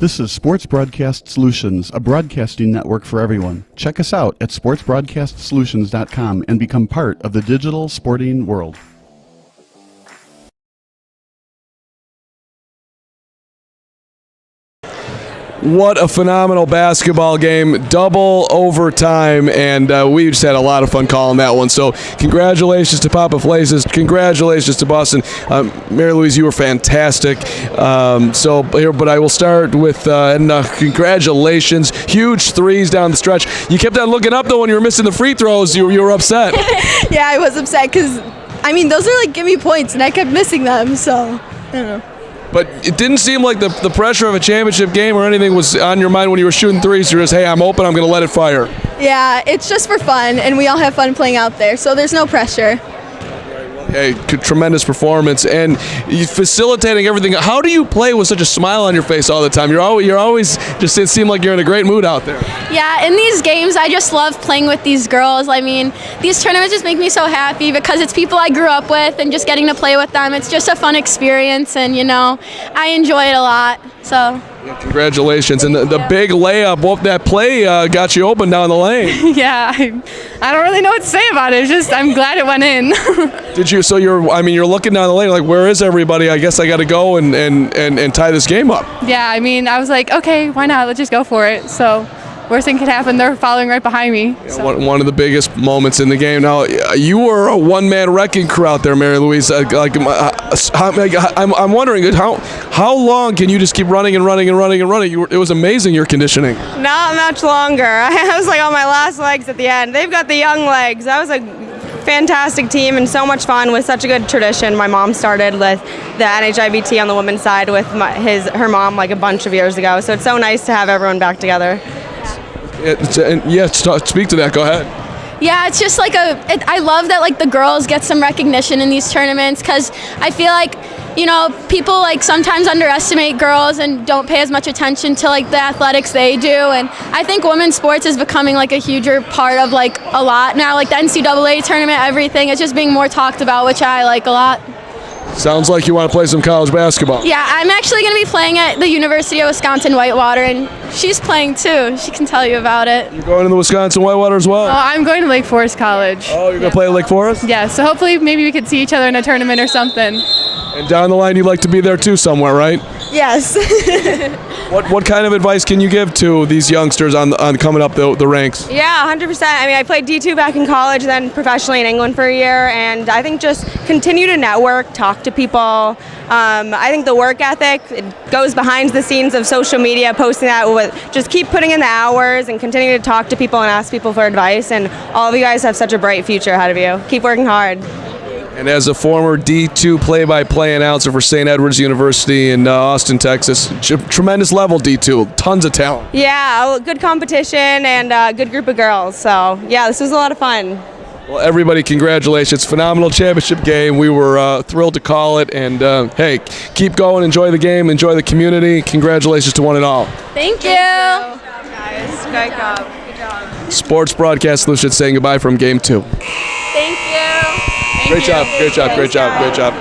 This is Sports Broadcast Solutions, a broadcasting network for everyone. Check us out at sportsbroadcastsolutions.com and become part of the digital sporting world. What a phenomenal basketball game, double overtime, and we just had a lot of fun calling that one. So congratulations to Papa Flaces, congratulations to Boston. Mary Louise, you were fantastic. But I will start with congratulations, huge threes down the stretch. You kept on looking up though when you were missing the free throws. You were upset. Yeah, I was upset because, those are like gimme points, and I kept missing them, so I don't know. But it didn't seem like the pressure of a championship game or anything was on your mind when you were shooting threes. You're just, hey, I'm open, I'm going to let it fire. Yeah, it's just for fun, and we all have fun playing out there, so there's no pressure. Hey, tremendous performance, and you facilitating everything. How do you play with such a smile on your face all the time? You're always just, it seemed like you're in a great mood out there. Yeah, in these games, I just love playing with these girls. These tournaments just make me so happy because it's people I grew up with, and just getting to play with them. It's just a fun experience, and I enjoy it a lot. So. Yeah, congratulations, and the big layup, that play got you open down the lane. Yeah, I don't really know what to say about it. It's just I'm glad it went in. Did you? So you're looking down the lane like, where is everybody? I guess I got to go and tie this game up. Yeah, I was like, okay, why not? Let's just go for it. So. Worst thing could happen, they're following right behind me. So. One of the biggest moments in the game. Now, you were a one-man wrecking crew out there, Mary Louise. I'm wondering, how long can you just keep running and running and running and running? It was amazing, your conditioning. Not much longer. I was like on my last legs at the end. They've got the young legs. That was a fantastic team and so much fun with such a good tradition. My mom started with the NHIBT on the women's side with her mom like a bunch of years ago. So it's so nice to have everyone back together. Speak to that. Go ahead. Yeah, it's just I love that the girls get some recognition in these tournaments because I feel like, people sometimes underestimate girls and don't pay as much attention to the athletics they do, and I think women's sports is becoming a huger part of a lot now, the NCAA tournament, everything. It's just being more talked about, which I like a lot. Sounds like you want to play some college basketball. Yeah, I'm actually going to be playing at the University of Wisconsin-Whitewater, and she's playing too. She can tell you about it. You're going to the Wisconsin-Whitewater as well? Oh, I'm going to Lake Forest College. Oh, you're going to play at Lake Forest? Yeah, so hopefully maybe we could see each other in a tournament or something. And down the line, you'd like to be there too somewhere, right? Yes. What kind of advice can you give to these youngsters on coming up the ranks? Yeah, 100%. I played D2 back in college, then professionally in England for a year, and I think just continue to network, talk to people. I think the work ethic, it goes behind the scenes of social media, posting that. Just keep putting in the hours and continue to talk to people and ask people for advice. And all of you guys have such a bright future ahead of you. Keep working hard. And as a former D2 play-by-play announcer for St. Edward's University in Austin, Texas, tremendous level D2, tons of talent. Yeah, good competition and a good group of girls. So, yeah, this was a lot of fun. Well, everybody, congratulations. Phenomenal championship game. We were thrilled to call it. And, hey, keep going. Enjoy the game. Enjoy the community. Congratulations to one and all. Thank you. Good job, guys. Great job. Good job. Sports Broadcast Solutions saying goodbye from Game 2. Thank you. Great job. Great job. Great job. Great job.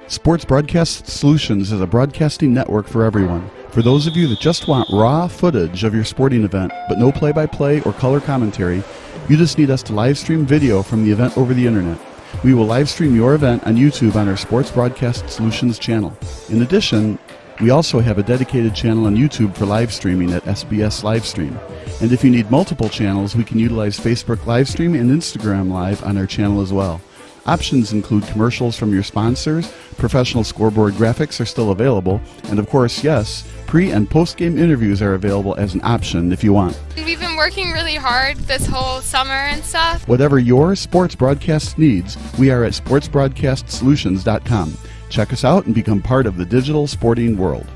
Sports Broadcast Solutions is a broadcasting network for everyone. For those of you that just want raw footage of your sporting event, but no play-by-play or color commentary, you just need us to live stream video from the event over the internet. We will live stream your event on YouTube on our Sports Broadcast Solutions channel. In addition, we also have a dedicated channel on YouTube for live streaming at SBS Livestream. And if you need multiple channels, we can utilize Facebook Livestream and Instagram Live on our channel as well. Options include commercials from your sponsors, professional scoreboard graphics are still available, and of course, yes, pre- and post-game interviews are available as an option if you want. We've been working really hard this whole summer and stuff. Whatever your sports broadcast needs, we are at sportsbroadcastsolutions.com. Check us out and become part of the digital sporting world.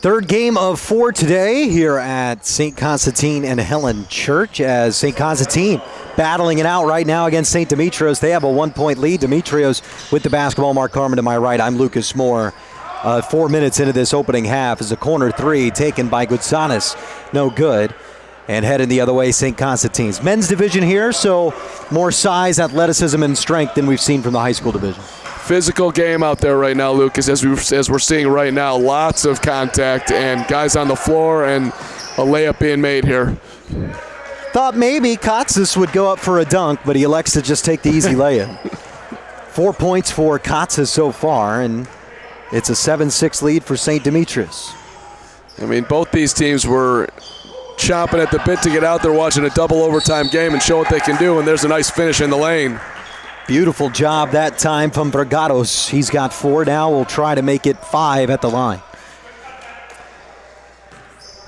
Third game of 4 today here at St. Constantine and Helen Church, as St. Constantine battling it out right now against St. Demetrios. They have a 1-point lead. Demetrios with the basketball. Mark Carmen to my right. I'm Lucas Moore. 4 minutes into this opening half is a corner three taken by Gutsanis. No good. And heading the other way, St. Constantine's. Men's division here, so more size, athleticism, and strength than we've seen from the high school division. Physical game out there right now, Lucas, as we're seeing right now. Lots of contact and guys on the floor and a layup being made here. Thought maybe Katsas would go up for a dunk, but he elects to just take the easy layup. 4 points for Katsas so far, and it's a 7-6 lead for St. Demetrios. I mean, both these teams were chomping at the bit to get out there watching a double overtime game and show what they can do, and there's a nice finish in the lane. Beautiful job that time from Bragados. He's got 4 now. We'll try to make it 5 at the line.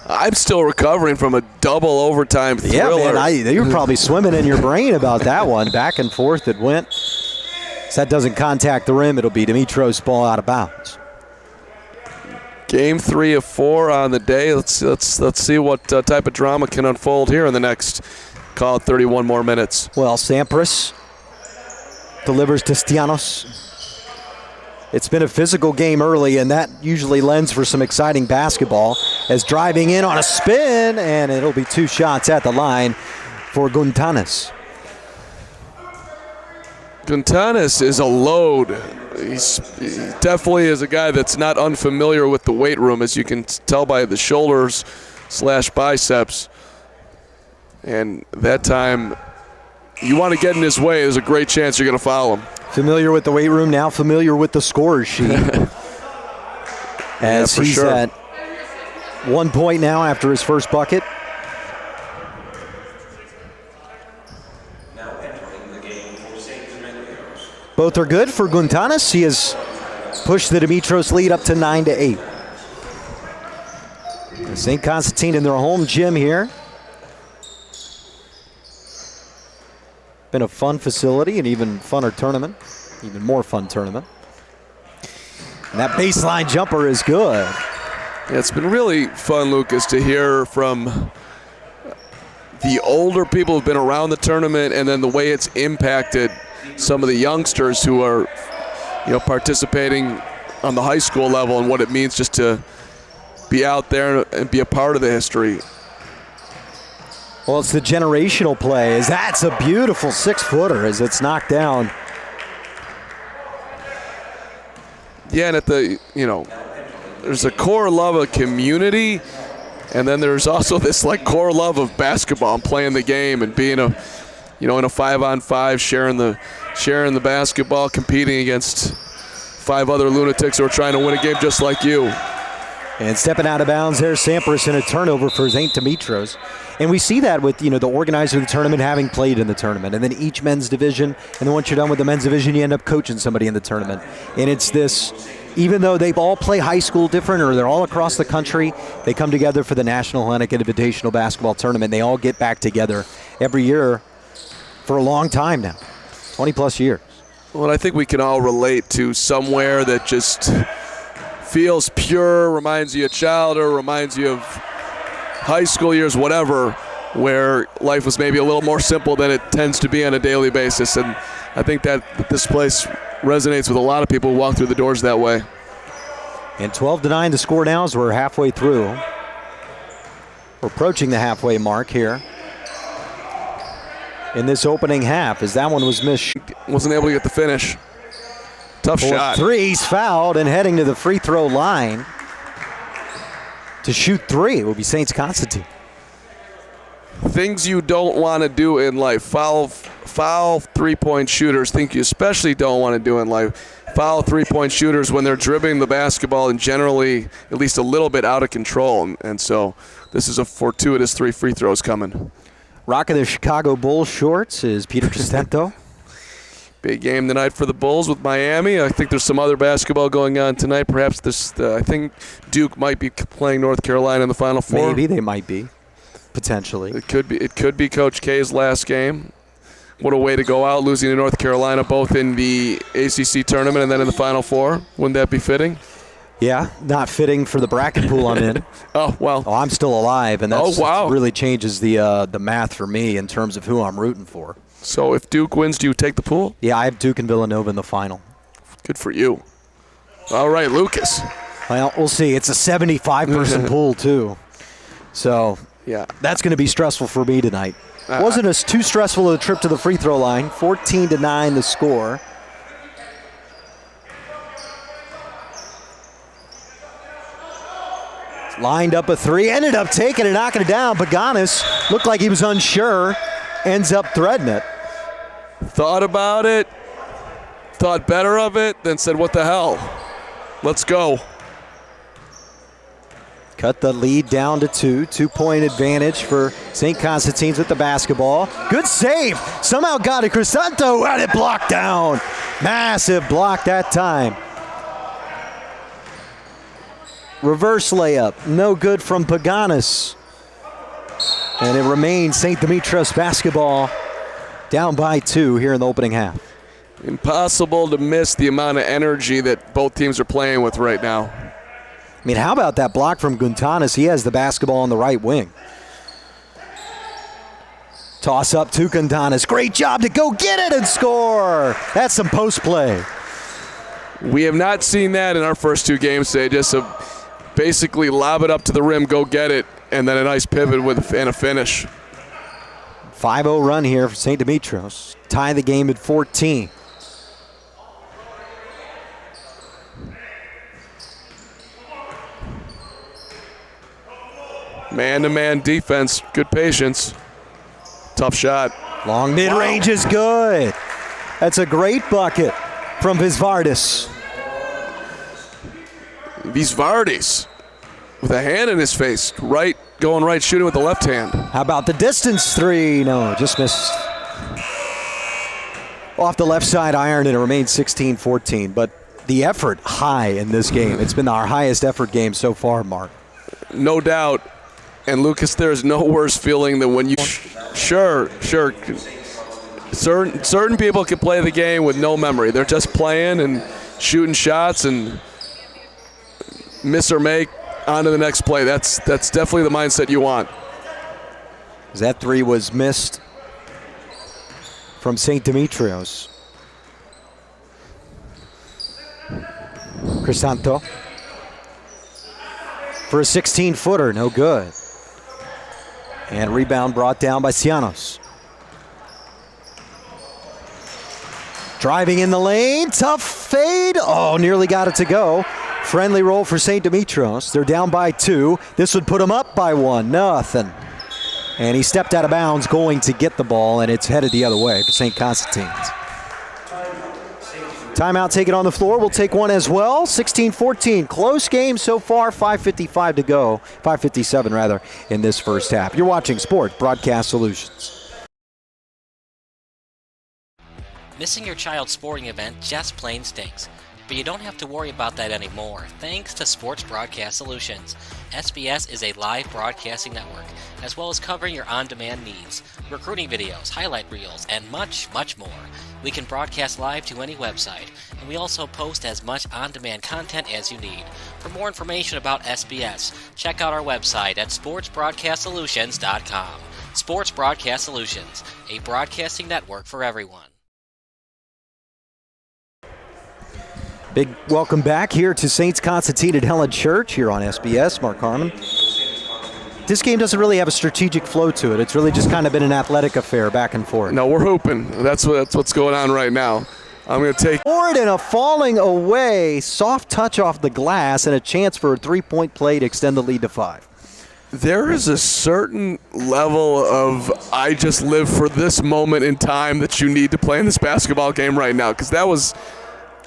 I'm still recovering from a double overtime thriller. Yeah, man, you were probably swimming in your brain about that one. Back and forth it went. If that doesn't contact the rim, it'll be Demetrios' ball out of bounds. Game 3 of 4 on the day. Let's see what type of drama can unfold here in the next, call it 31 more minutes. Well, Sampras delivers to Stianos. It's been a physical game early, and that usually lends for some exciting basketball. As driving in on a spin, and it'll be 2 shots at the line for Guntanis. Guntanis is a load. He definitely is a guy that's not unfamiliar with the weight room, as you can tell by the shoulders / biceps. And that time, you want to get in his way, there's a great chance you're going to foul him. Familiar with the weight room, now familiar with the scorer's sheet. As he's sure. At 1 point now after his first bucket. Both are good for Guntanis. He has pushed the Demetrios lead up to 9-8. St. Constantine in their home gym here. Been a fun facility, an even funner tournament, even more fun tournament. And that baseline jumper is good. Yeah, it's been really fun, Lucas, to hear from the older people who've been around the tournament, and then the way it's impacted some of the youngsters who are, participating on the high school level, and what it means just to be out there and be a part of the history. Well, it's the generational play, as that's a beautiful 6-footer as it's knocked down. Yeah, and there's a core love of community, and then there's also this core love of basketball and playing the game and being in a 5-on-5, sharing the basketball, competing against 5 other lunatics who are trying to win a game just like you. And stepping out of bounds there, Sampras, in a turnover for St. Demetrios. And we see that with, the organizer of the tournament having played in the tournament. And then each men's division, and then once you're done with the men's division, you end up coaching somebody in the tournament. And it's this, even though they all play high school different, or they're all across the country, they come together for the National Hellenic Invitational Basketball Tournament. They all get back together every year for a long time now, 20-plus years. Well, I think we can all relate to somewhere that just feels pure, reminds you of childhood, reminds you of high school years, whatever, where life was maybe a little more simple than it tends to be on a daily basis. And I think that this place resonates with a lot of people who walk through the doors that way. And 12-9 the score now as we're halfway through. We're approaching the halfway mark here in this opening half, as that one was missed. Wasn't able to get the finish. Tough shot. 3's fouled and heading to the free throw line to shoot 3. It will be St. Constantine. Things you don't want to do in life. Foul 3-point shooters. Things you especially don't want to do in life. Foul 3-point shooters when they're dribbling the basketball and generally at least a little bit out of control. And so this is a fortuitous 3 free throws coming. Rocking the Chicago Bulls shorts is Peter Costento. Big game tonight for the Bulls with Miami. I think there's some other basketball going on tonight. Perhaps I think Duke might be playing North Carolina in the Final Four. Maybe they might be, potentially. It could be Coach K's last game. What a way to go out, losing to North Carolina both in the ACC tournament and then in the Final Four. Wouldn't that be fitting? Yeah, not fitting for the bracket pool I'm in. Oh, well. Oh, I'm still alive, and that wow. really changes the math for me in terms of who I'm rooting for. So if Duke wins, do you take the pool? Yeah, I have Duke and Villanova in the final. Good for you. All right, Lucas. Well, we'll see. It's a 75-person pool, too. So yeah, that's going to be stressful for me tonight. Wasn't as too stressful a trip to the free throw line. 14-9 the score. Lined up a three, ended up taking it, knocking it down. Paganis looked like he was unsure, ends up threading it. Thought about it, thought better of it, then said, what the hell? Let's go. Cut the lead down to 2. 2-point advantage for St. Constantine's with the basketball. Good save. Somehow got it. Crisanto had it blocked down. Massive block that time. Reverse layup. No good from Paganis. And it remains St. Demetrios basketball down by 2 here in the opening half. Impossible to miss the amount of energy that both teams are playing with right now. I mean, how about that block from Guntanis? He has the basketball on the right wing. Toss up to Guntanis. Great job to go get it and score. That's some post play. We have not seen that in our first 2 games today. Just basically lob it up to the rim, go get it, and then a nice pivot and a finish. 5-0 run here for St. Demetrios. Tie the game at 14. Man-to-man defense, good patience. Tough shot. Long mid-range is good. That's a great bucket from Visvardis. Visvardis with a hand in his face. Going right, shooting with the left hand. How about the distance three? No, just missed. Off the left side iron, and it remains 16-14. But the effort high in this game. It's been our highest effort game so far, Mark. No doubt. And Lucas, there is no worse feeling than when you sure. Certain people can play the game with no memory. They're just playing and shooting shots and miss or make on to the next play. That's definitely the mindset you want. That three was missed from St. Demetrios. Crisanto for a 16-footer, no good. And rebound brought down by Cianos. Driving in the lane, tough fade. Oh, nearly got it to go. Friendly roll for St. Demetrios. They're down by 2. This would put them up by 1, nothing. And he stepped out of bounds going to get the ball, and it's headed the other way for St. Constantine's. Timeout taken on the floor. We'll take one as well. 16-14. Close game so far. 5:55 to go. 5:57 rather in this first half. You're watching Sports Broadcast Solutions. Missing your child's sporting event just plain stinks. But you don't have to worry about that anymore, thanks to Sports Broadcast Solutions. SBS is a live broadcasting network, as well as covering your on-demand needs, recruiting videos, highlight reels, and much, much more. We can broadcast live to any website, and we also post as much on-demand content as you need. For more information about SBS, check out our website at sportsbroadcastsolutions.com. Sports Broadcast Solutions, a broadcasting network for everyone. Big welcome back here to St. Constantine at Helen Church here on SBS. Mark Harmon. This game doesn't really have a strategic flow to it. It's really just kind of been an athletic affair back and forth. No, we're hooping. That's what's going on right now. I'm going to take forward and a falling away. Soft touch off the glass and a chance for a three-point play to extend the lead to 5. There is a certain level of I just live for this moment in time that you need to play in this basketball game right now, because that was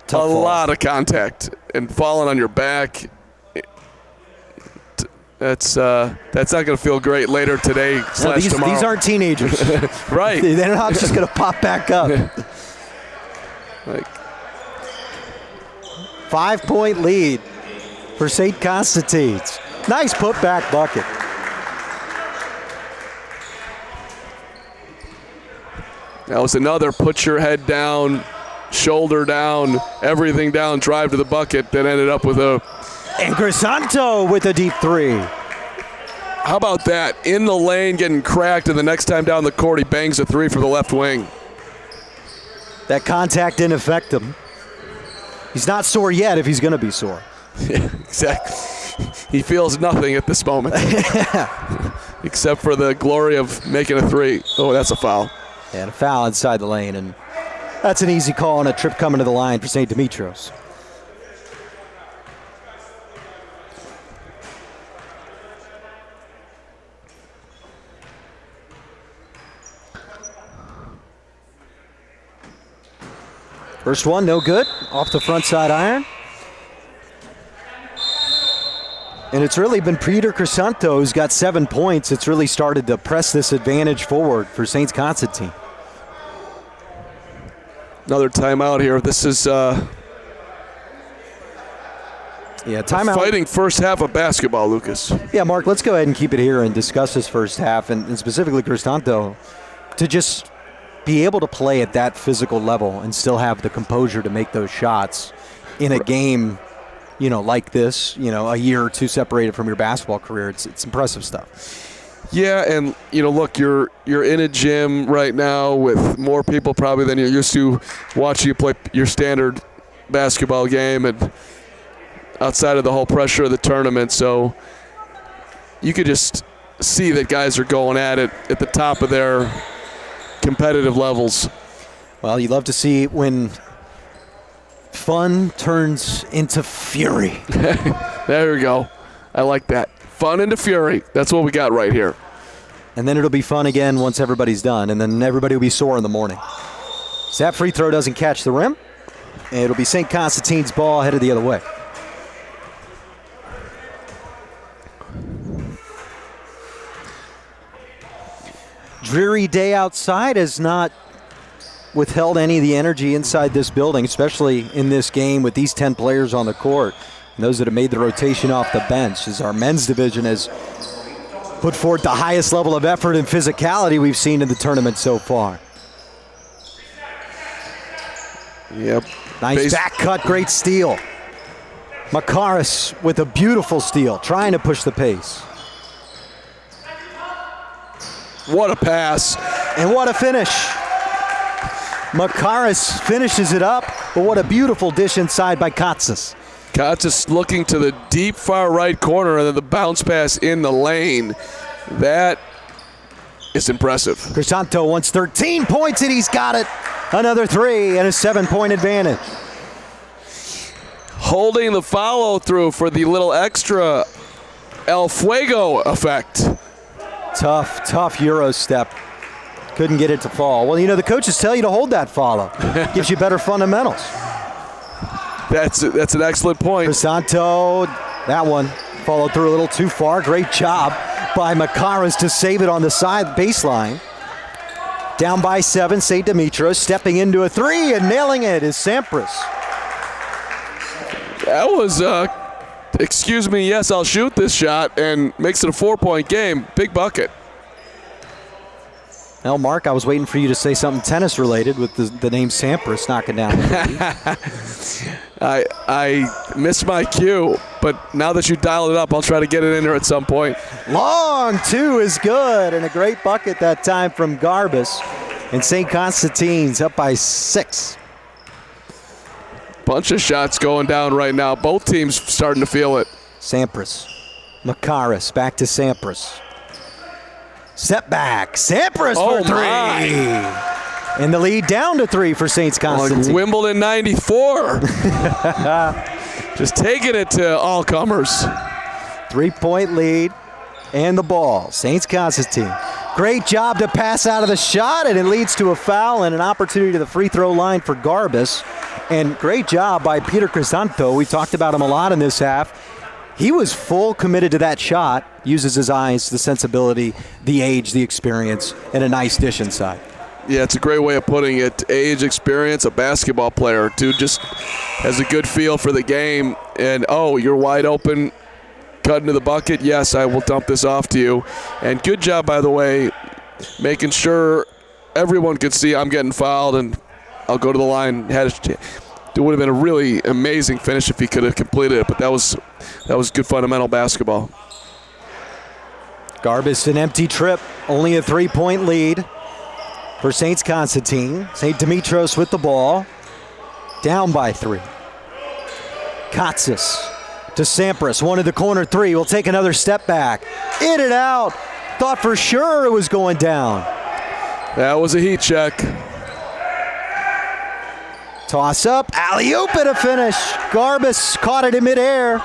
tough a fall. lot of contact and falling on your back. That's not going to feel great later today / tomorrow. These aren't teenagers. Right. They're not just going to pop back up. 5-point lead for St. Constantine's. Nice putback bucket. That was another put your head down, shoulder down, everything down, drive to the bucket that ended up with a And Crisanto with a deep three. How about that? In the lane, getting cracked, and the next time down the court, he bangs a three for the left wing. That contact didn't affect him. He's not sore yet if he's going to be sore. Yeah, exactly. He feels nothing at this moment. Except for the glory of making a three. Oh, that's a foul. And a foul inside the lane, and that's an easy call on a trip coming to the line for St. Demetrios. First one, no good. Off the front side iron. And it's really been Peter Crisanto who's got 7 points. It's really started to press this advantage forward for St. Constantine. Another timeout here. This is timeout. Fighting first half of basketball, Lucas. Yeah, Mark, let's go ahead and keep it here and discuss this first half, and specifically Crisanto, to just be able to play at that physical level and still have the composure to make those shots in a game, like this, a year or two separated from your basketball career. It's impressive stuff. Yeah, and look, you're in a gym right now with more people probably than you're used to watching you play your standard basketball game, and outside of the whole pressure of the tournament, so you could just see that guys are going at it at the top of their competitive levels. Well, you love to see when fun turns into fury. There we go. I like that. Fun into fury. That's what we got right here. And then it'll be fun again once everybody's done, and then everybody will be sore in the morning. So that free throw doesn't catch the rim, and it'll be St. Constantine's ball headed the other way. Dreary day outside has not withheld any of the energy inside this building, especially in this game with these 10 players on the court. And those that have made the rotation off the bench, as our men's division has put forth the highest level of effort and physicality we've seen in the tournament so far. Yep. Nice back cut, great steal. Makaris with a beautiful steal, trying to push the pace. What a pass. And what a finish. Makaris finishes it up, but what a beautiful dish inside by Katsas. Katsas looking to the deep far right corner, and then the bounce pass in the lane. That is impressive. Crisanto wants 13 points, and he's got it. Another three and a 7-point advantage. Holding the follow through for the little extra El Fuego effect. Tough Euro step. Couldn't get it to fall. Well, the coaches tell you to hold that follow. Gives you better fundamentals. That's an excellent point. Crisanto, that one followed through a little too far. Great job by Makaris to save it on the side baseline. Down by 7, St. Demetrios stepping into a three and nailing it is Sampras. That was, excuse me, yes, I'll shoot this shot, and makes it a 4-point game. Big bucket. Well, Mark, I was waiting for you to say something tennis related with the name Sampras knocking down. I missed my cue, but now that you dialed it up, I'll try to get it in there at some point. Long two is good, and a great bucket that time from Garbus. And St. Constantine's up by 6. Bunch of shots going down right now. Both teams starting to feel it. Sampras. Makaris back to Sampras. Step back. Sampras for 3. And the lead down to 3 for St. Constantine. Like Wimbledon 94. Just taking it to all comers. 3-point lead and the ball. St. Constantine. Great job to pass out of the shot, and it leads to a foul and an opportunity to the free throw line for Garbus. And great job by Peter Crisanto. We talked about him a lot in this half. He was full committed to that shot, uses his eyes, the sensibility, the age, the experience, and a nice dish inside. Yeah, it's a great way of putting it. Age, experience, a basketball player. Dude just has a good feel for the game. And, you're wide open, cutting to the bucket. Yes, I will dump this off to you. And good job, by the way, making sure everyone could see I'm getting fouled and I'll go to the line. it would have been a really amazing finish if he could have completed it, but that was good fundamental basketball. Garbus, an empty trip, only a 3-point lead for St. Constantine. St. Demetrios with the ball, down by 3. Katsas to Sampras, one of the corner 3, will take another step back. In and out, thought for sure it was going down. That was a heat check. Toss up, alley-oop and a finish. Garbus caught it in midair.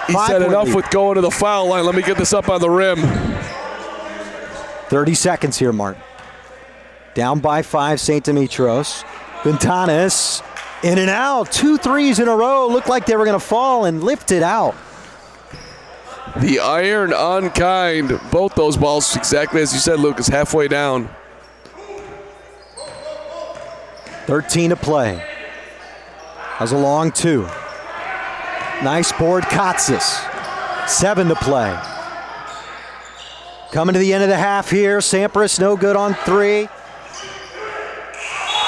He said enough with going to the foul line. Let me get this up on the rim. 30 seconds here, Martin. Down by 5, St. Demetrios. Gontanes, in and out. 2 threes in a row. Looked like they were going to fall and lift it out. The iron unkind. Both those balls, exactly as you said, Lucas, halfway down. 13 to play. Has a long 2. Nice board, Katsas. 7 to play. Coming to the end of the half here. Sampras no good on 3.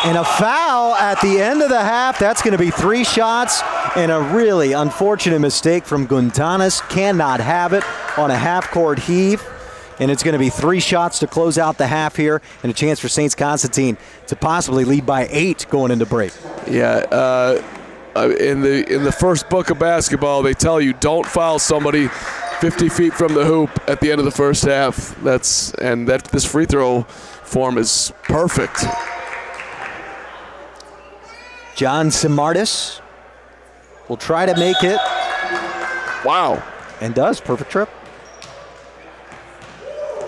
And a foul at the end of the half. That's going to be 3 shots and a really unfortunate mistake from Gontanes. Cannot have it on a half-court heave. And it's going to be 3 shots to close out the half here and a chance for St. Constantine to possibly lead by 8 going into break. Yeah, in the first book of basketball, they tell you don't foul somebody 50 feet from the hoop at the end of the first half. This free throw form is perfect. John Simartis will try to make it. Wow. And does. Perfect trip.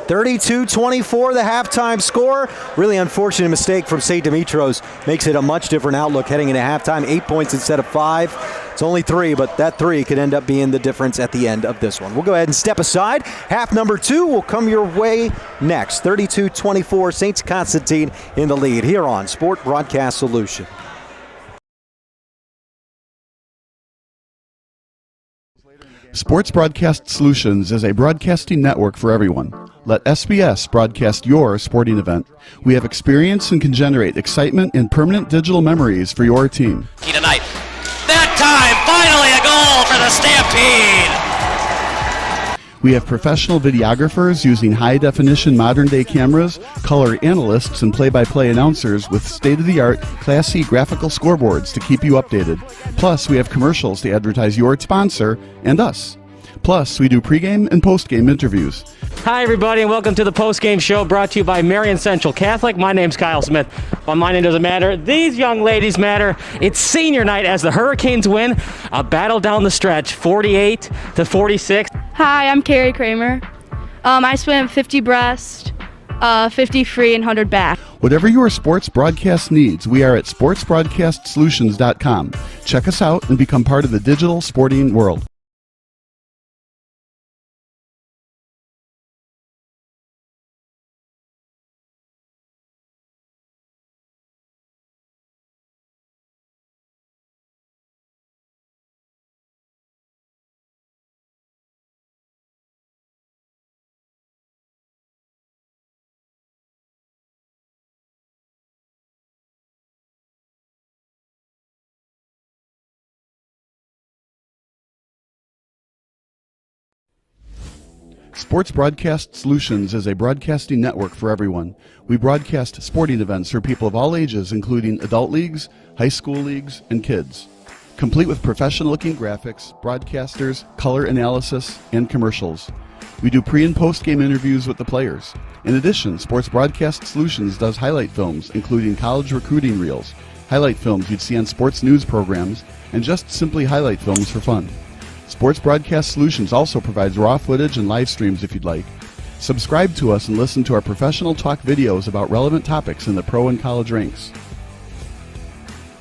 32-24, the halftime score. Really unfortunate mistake from St. Demetrios. Makes it a much different outlook heading into halftime. 8 points instead of 5. It's only 3, but that 3 could end up being the difference at the end of this one. We'll go ahead and step aside. Half number 2 will come your way next. 32-24, St. Constantine in the lead here on Sport Broadcast Solution. Sports Broadcast Solutions is a broadcasting network for everyone. Let SBS broadcast your sporting event. We have experience and can generate excitement and permanent digital memories for your team. Tonight. That time, finally a goal for the Stampede! We have professional videographers using high-definition modern-day cameras, color analysts, and play-by-play announcers with state-of-the-art, classy graphical scoreboards to keep you updated. Plus, we have commercials to advertise your sponsor and us. Plus, we do pregame and postgame interviews. Hi, everybody, and welcome to the postgame show brought to you by Marion Central Catholic. My name's Kyle Smith, but my name doesn't matter. These young ladies matter. It's senior night as the Hurricanes win a battle down the stretch, 48-46. Hi, I'm Carrie Kramer. I swim 50 breast, 50 free, and 100 back. Whatever your sports broadcast needs, we are at sportsbroadcastsolutions.com. Check us out and become part of the digital sporting world. Sports Broadcast Solutions is a broadcasting network for everyone. We broadcast sporting events for people of all ages, including adult leagues, high school leagues, and kids. Complete with professional-looking graphics, broadcasters, color analysis, and commercials. We do pre- and post-game interviews with the players. In addition, Sports Broadcast Solutions does highlight films, including college recruiting reels, highlight films you'd see on sports news programs, and just simply highlight films for fun. Sports Broadcast Solutions also provides raw footage and live streams if you'd like. Subscribe to us and listen to our professional talk videos about relevant topics in the pro and college ranks.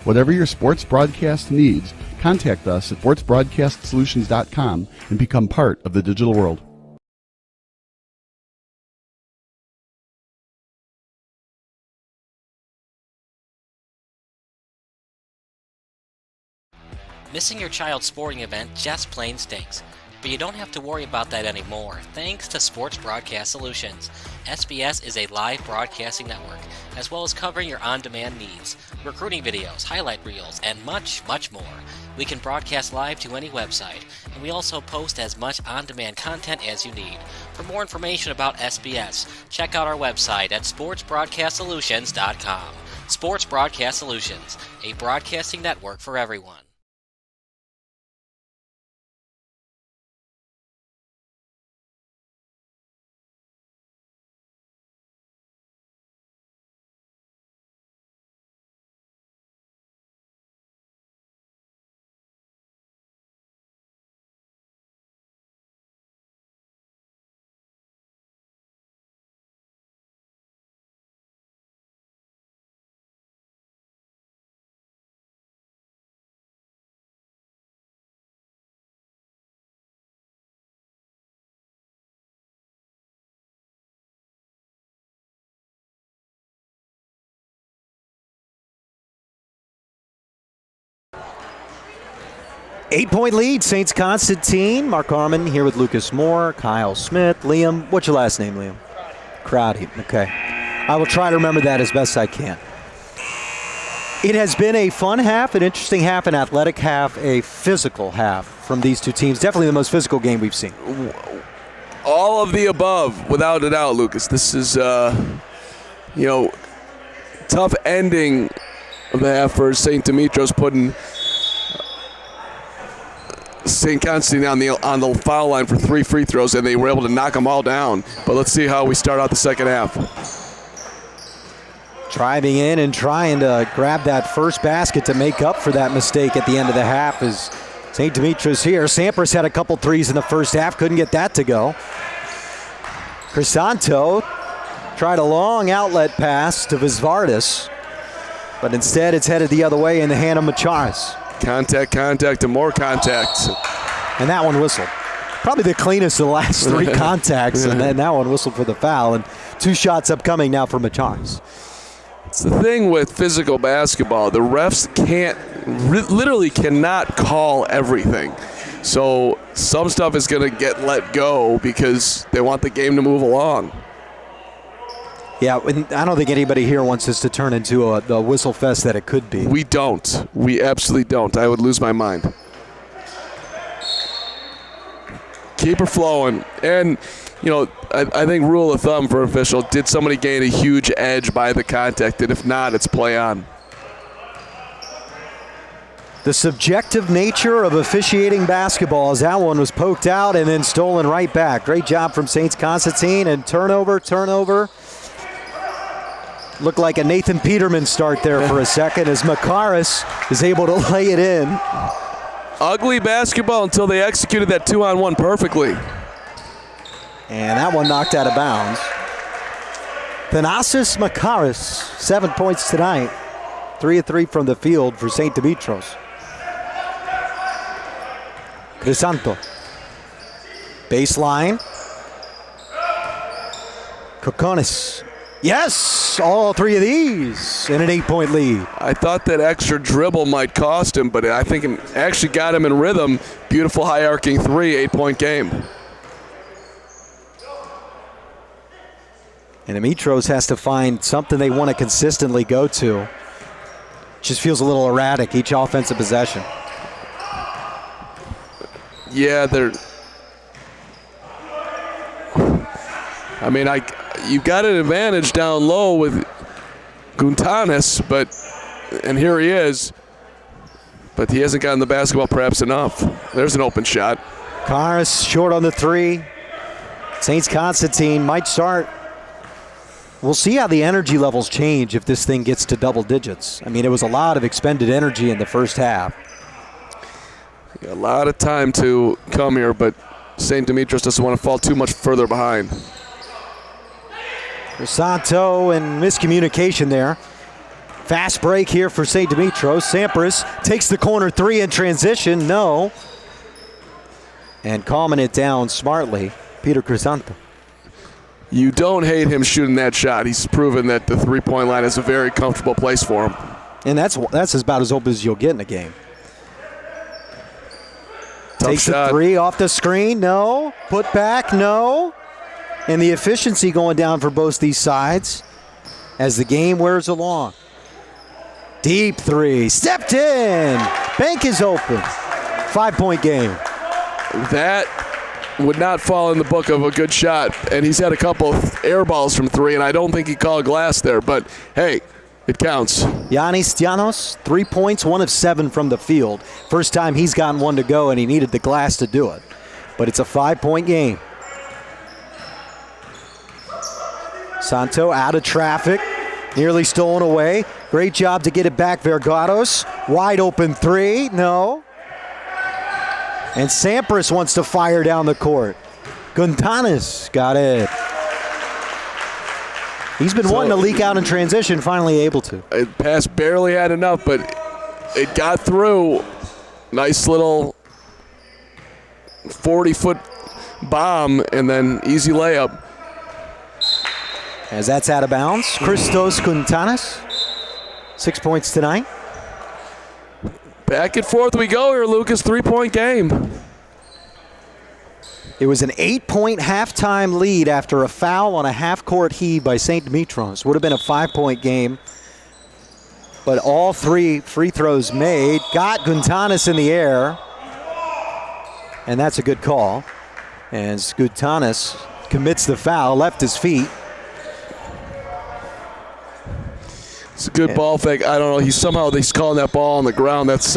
Whatever your sports broadcast needs, contact us at sportsbroadcastsolutions.com and become part of the digital world. Missing your child's sporting event just plain stinks. But you don't have to worry about that anymore, thanks to Sports Broadcast Solutions. SBS is a live broadcasting network, as well as covering your on-demand needs, recruiting videos, highlight reels, and much, much more. We can broadcast live to any website, and we also post as much on-demand content as you need. For more information about SBS, check out our website at sportsbroadcastsolutions.com. Sports Broadcast Solutions, a broadcasting network for everyone. Eight-point lead, Saints Constantine. Mark Harmon here with Lucas Moore, Kyle Smith, Liam. What's your last name, Liam? Crowdy. Okay. I will try to remember that as best I can. It has been a fun half, an interesting half, an athletic half, a physical half from these two teams. Definitely the most physical game we've seen. All of the above, without a doubt, Lucas. This is, tough ending of the half for St. Demetrios, putting St. Constantine on the foul line for 3 free throws, and they were able to knock them all down. But let's see how we start out the second half. Driving in and trying to grab that first basket to make up for that mistake at the end of the half is St. Demetrios here. Sampras had a couple threes in the first half, couldn't get that to go. Crisanto tried a long outlet pass to Visvardis, but instead it's headed the other way in the hand of Macharis. Contact, and more contact. And that one whistled. Probably the cleanest of the last 3 contacts, and then that one whistled for the foul. And 2 shots upcoming now for Macharis. It's the thing with physical basketball. The refs literally cannot call everything. So some stuff is going to get let go because they want the game to move along. Yeah, I don't think anybody here wants this to turn into the whistle fest that it could be. We don't. We absolutely don't. I would lose my mind. Keep her flowing. And, I think rule of thumb for official, did somebody gain a huge edge by the contact? And if not, it's play on. The subjective nature of officiating basketball as that one was poked out and then stolen right back. Great job from Saints Constantine, and turnover. Looked like a Nathan Peterman start there for a second as Macharis is able to lay it in. Ugly basketball until they executed that 2-on-1 perfectly. And that one knocked out of bounds. Thanasis Macharis, 7 points tonight. 3 of 3 from the field for St. Demetrios. Crisanto. Baseline. Kokonis. Yes, all 3 of these in an 8-point lead. I thought that extra dribble might cost him, but I think it actually got him in rhythm. Beautiful high arcing 3, 8-point game. And Demetrios has to find something they want to consistently go to. Just feels a little erratic each offensive possession. Yeah, you've got an advantage down low with Guntanes, and here he is, but he hasn't gotten the basketball perhaps enough. There's an open shot. Karas short on the 3. Saints Constantine might start. We'll see how the energy levels change if this thing gets to double digits. I mean, it was a lot of expended energy in the first half. A lot of time to come here, but St. Demetrios doesn't want to fall too much further behind. Crisanto and miscommunication there. Fast break here for St. Demetrios. Sampras takes the corner 3 in transition. No. And calming it down smartly, Peter Crisanto. You don't hate him shooting that shot. He's proven that the 3-point line is a very comfortable place for him. And that's about as open as you'll get in a game. Takes shot. the three off the screen. No. Put back. No. And the efficiency going down for both these sides as the game wears along. Deep three. Stepped in. Bank is open. 5-point game. That would not fall in the book of a good shot. And he's had a couple of air balls from three, and I don't think he called glass there. But, hey, it counts. Giannis Stianos, 3 points, 1 of 7 from the field. First time he's gotten one to go, and he needed the glass to do it. But it's a 5-point game. Santo out of traffic, nearly stolen away. Great job to get it back, Vergados. Wide open three, no. And Sampras wants to fire down the court. Guntanis got it. He's been wanting to leak out in transition, finally able to. Pass barely had enough, but it got through. Nice little 40-foot bomb, and then easy layup. As that's out of bounds, Christos Guntanis, 6 points tonight. Back and forth we go here, Lucas. 3-point game. It was an 8-point halftime lead after a foul on a half-court heave by St. Demetrios. Would have been a 5-point game, but all 3 free throws made. Got Guntanis in the air, and that's a good call. As Guntanis commits the foul, left his feet. It's a good ball fake. I don't know. He's calling that ball on the ground. That's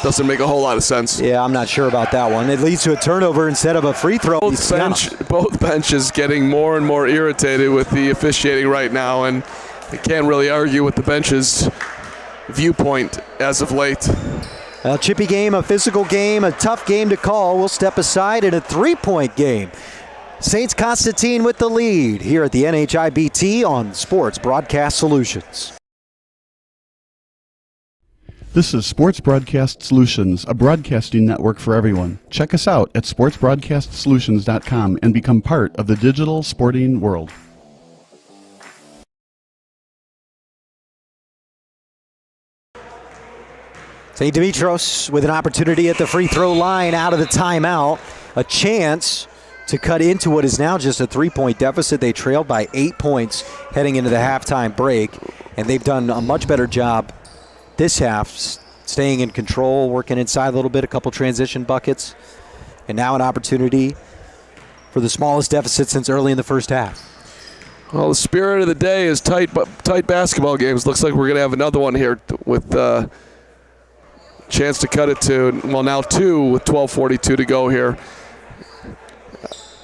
doesn't make a whole lot of sense. Yeah, I'm not sure about that one. It leads to a turnover instead of a free throw. Both benches getting more and more irritated with the officiating right now, and they can't really argue with the bench's viewpoint as of late. A chippy game, a physical game, a tough game to call. We'll step aside in a 3-point game. Saints Constantine with the lead here at the NHIBT on Sports Broadcast Solutions. This is Sports Broadcast Solutions, a broadcasting network for everyone. Check us out at sportsbroadcastsolutions.com and become part of the digital sporting world. St. Demetrios with an opportunity at the free throw line out of the timeout. A chance to cut into what is now just a 3-point deficit. They trailed by 8 points heading into the halftime break, and they've done a much better job this half, staying in control, working inside a little bit, a couple transition buckets, and now an opportunity for the smallest deficit since early in the first half. Well, the spirit of the day is tight basketball games. Looks like we're going to have another one here with chance to cut it to, well, now 2 with 12:42 to go here.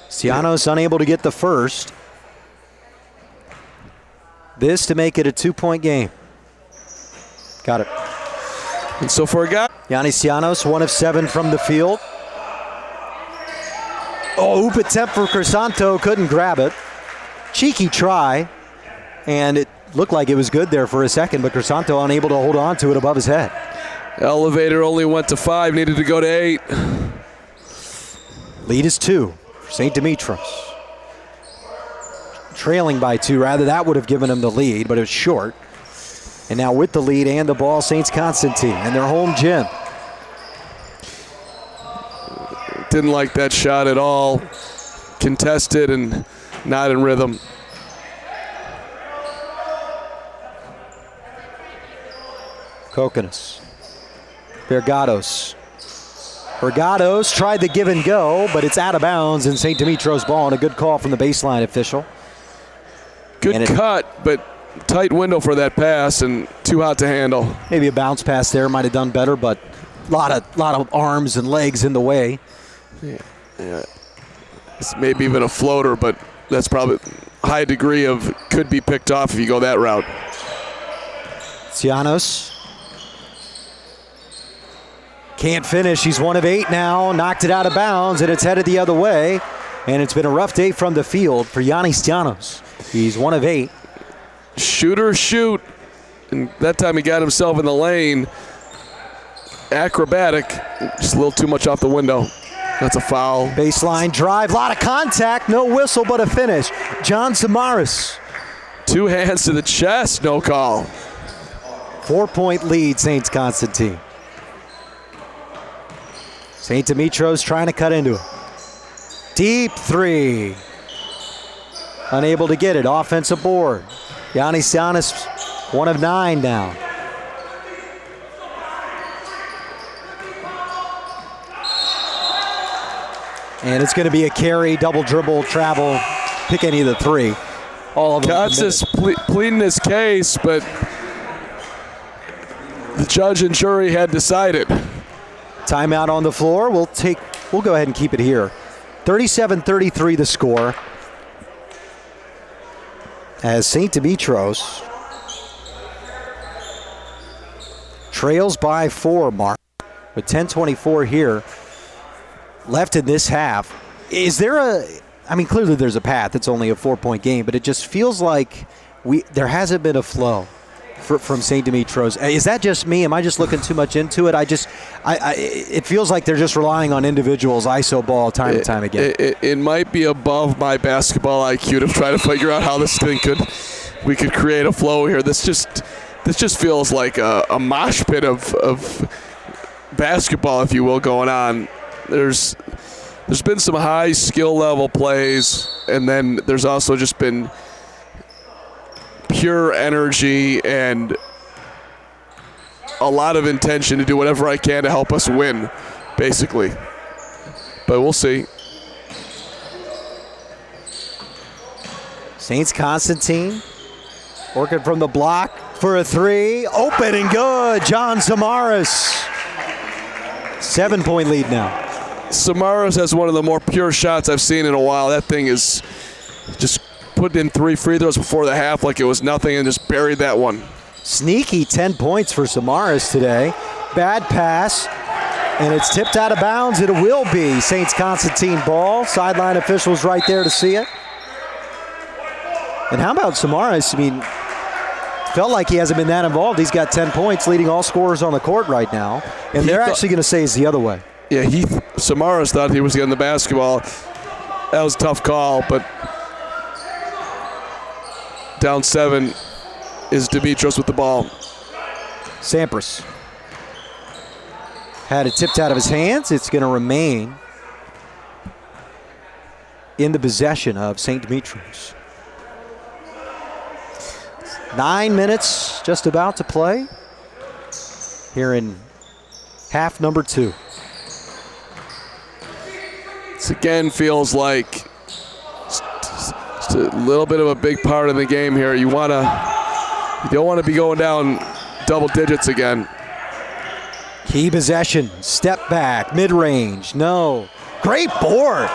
Stianos unable to get the first. This to make it a 2-point game. Got it. And so for a guy, Giannis Stianos, 1 of 7 from the field. Oh, hoop attempt for Crisanto, couldn't grab it. Cheeky try, and it looked like it was good there for a second, but Crisanto unable to hold on to it above his head. Elevator only went to 5, needed to go to 8. Lead is 2 for St. Demetrios. Trailing by 2, rather. That would have given him the lead, but it was short. And now with the lead and the ball, Saints Constantine and their home gym. Didn't like that shot at all. Contested and not in rhythm. Kokonas. Vergados. Vergados tried the give and go, but it's out of bounds and St. Demetrios ball, and a good call from the baseline official. Good cut, but tight window for that pass and too hot to handle. Maybe a bounce pass there might have done better, but a lot of arms and legs in the way. Yeah. It's maybe even a floater, but that's probably a high degree of could be picked off if you go that route. Stianos can't finish. He's 1 of 8 now. Knocked it out of bounds, and it's headed the other way. And it's been a rough day from the field for Giannis Stianos. He's 1 of 8. Shooter, shoot. And that time he got himself in the lane. Acrobatic. Just a little too much off the window. That's a foul. Baseline drive. A lot of contact. No whistle, but a finish. John Samaras. 2 hands to the chest. No call. 4-point lead, Saints Constantine. St. Demetrios trying to cut into it. Deep three. Unable to get it. Offensive board. Yannis Giannis, 1 of 9 now. And it's going to be a carry, double dribble, travel, pick any of the three. All of them. Gotsis pleading his case, but the judge and jury had decided. Timeout on the floor. We'll go ahead and keep it here. 37-33 the score. As St. Demetrios trails by 4, Mark, with 10:24 here left in this half. Is there clearly there's a path. It's only a 4-point game, but it just feels like there hasn't been a flow from St. Demetrios. Is that just me? Am I just looking too much into it? It feels like they're just relying on individuals iso ball time and time again. It might be above my basketball IQ to try to figure out how this thing we could create a flow here. This just feels like a mosh pit of basketball, if you will, going on. There's been some high skill level plays, and then there's also just been pure energy and a lot of intention to do whatever I can to help us win, basically. But we'll see. Saints Constantine working from the block for a three. Open and good. John Samaras. 7-point lead now. Samaras has one of the more pure shots I've seen in a while. That thing is just put in 3 free throws before the half like it was nothing and just buried that one. Sneaky 10 points for Samaras today. Bad pass, and it's tipped out of bounds. It will be Saints Constantine ball. Sideline officials right there to see it. And how about Samaras? Felt like he hasn't been that involved. He's got 10 points, leading all scorers on the court right now. And they're actually going to say it's the other way. Yeah, Samaras thought he was getting the basketball. That was a tough call, but down 7 is Demetrios with the ball. Sampras had it tipped out of his hands. It's going to remain in the possession of St. Demetrios. 9 minutes just about to play here in half number 2. This again feels like just a little bit of a big part of the game here. You don't want to be going down double digits again. Key possession, step back, mid-range, no. Great board.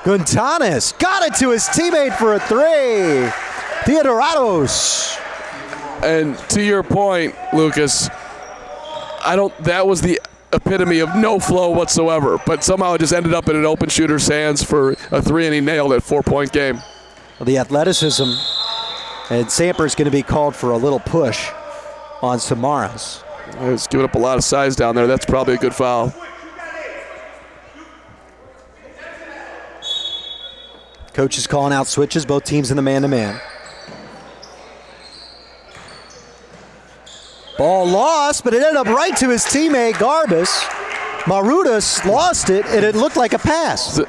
Guntanis got it to his teammate for a 3. Theodoratos. And to your point, Lucas, that was the epitome of no flow whatsoever, but somehow it just ended up in an open shooter's hands for a 3, and he nailed it. 4-point game. Well, the athleticism, and Samper's going to be called for a little push on Samaras. He's giving up a lot of size down there. That's probably a good foul. Coach is calling out switches, both teams in the man-to-man. Ball lost, but it ended up right to his teammate, Garbus. Marudas lost it, and it looked like a pass.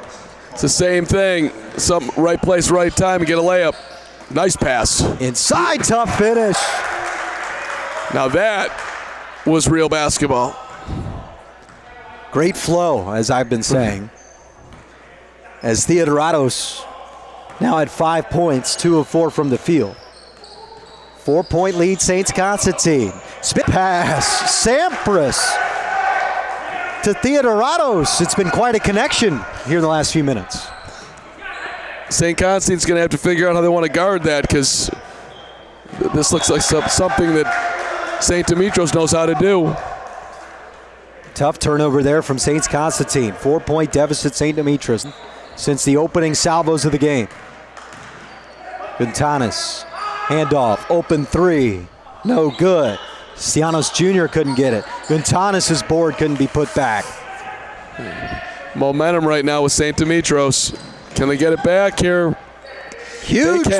It's the same thing. Some right place, right time, and get a layup. Nice pass. Inside, tough finish. Now that was real basketball. Great flow, as I've been saying. As Theodoratos now at 5 points, 2 of 4 from the field. 4-point lead, Saints Constantine. Spit pass, Sampras to Theodoratos. It's been quite a connection here in the last few minutes. St. Constantine's going to have to figure out how they want to guard that, because this looks like something that St. Demetrios knows how to do. Tough turnover there from Saints Constantine. 4-point deficit, St. Demetrios, since the opening salvos of the game. Guntanis, handoff, open 3, no good. Stianos Jr. couldn't get it. Guntanis' board couldn't be put back. Momentum right now with St. Demetrios. Can they get it back here? Huge 3.